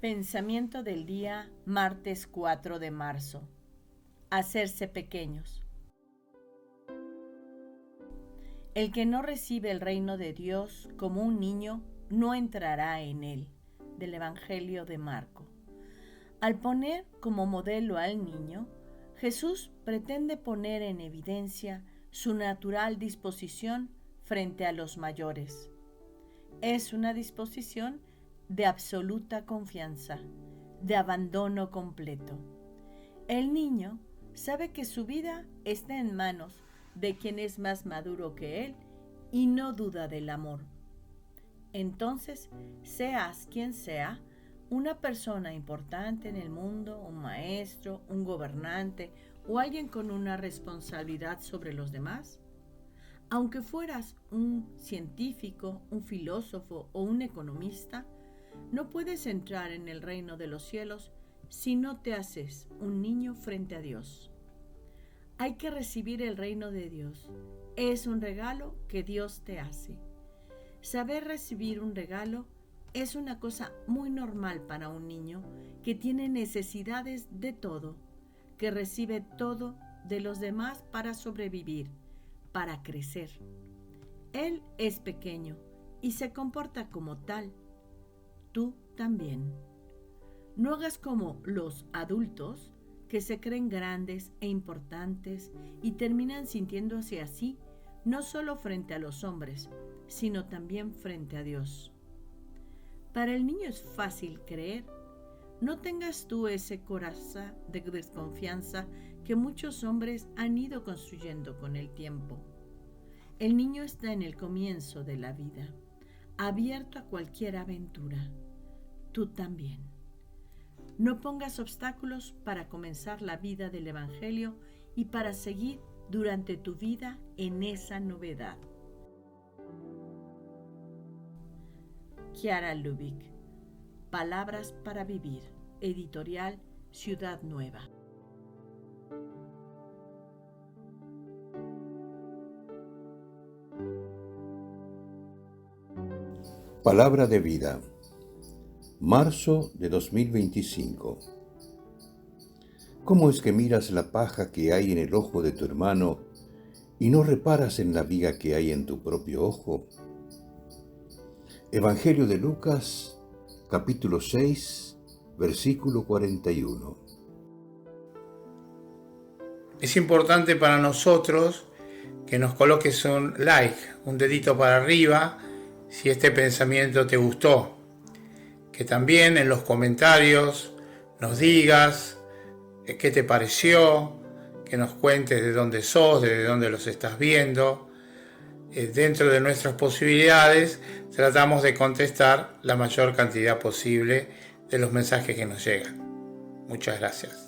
Pensamiento del día, martes 4 de marzo. Hacerse pequeños. El que no recibe el reino de Dios como un niño no entrará en él. Del Evangelio de Marco. Al poner como modelo al niño, Jesús pretende poner en evidencia su natural disposición frente a los mayores. Es una disposición de absoluta confianza, de abandono completo. El niño sabe que su vida está en manos de quien es más maduro que él y no duda del amor. Entonces, seas quien sea, una persona importante en el mundo, un maestro, un gobernante o alguien con una responsabilidad sobre los demás, aunque fueras un científico, un filósofo o un economista, no puedes entrar en el reino de los cielos si no te haces un niño frente a Dios. Hay que recibir el reino de Dios. Es un regalo que Dios te hace. Saber recibir un regalo es una cosa muy normal para un niño que tiene necesidades de todo, que recibe todo de los demás para sobrevivir, para crecer. Él es pequeño y se comporta como tal. Tú también. No hagas como los adultos que se creen grandes e importantes y terminan sintiéndose así, no solo frente a los hombres, sino también frente a Dios. Para el niño es fácil creer. No tengas tú ese coraza de desconfianza que muchos hombres han ido construyendo con el tiempo. El niño está en el comienzo de la vida, abierto a cualquier aventura. Tú también. No pongas obstáculos para comenzar la vida del Evangelio y para seguir durante tu vida en esa novedad. Chiara Lubich. Palabras para vivir. Editorial Ciudad Nueva. Palabra de vida. Marzo de 2025. ¿Cómo es que miras la paja que hay en el ojo de tu hermano y no reparas en la viga que hay en tu propio ojo? Evangelio de Lucas, capítulo 6, versículo 41. Es importante para nosotros que nos coloques un like, un dedito para arriba, si este pensamiento te gustó. Que también en los comentarios nos digas qué te pareció, que nos cuentes de dónde sos, de dónde los estás viendo. Dentro de nuestras posibilidades tratamos de contestar la mayor cantidad posible de los mensajes que nos llegan. Muchas gracias.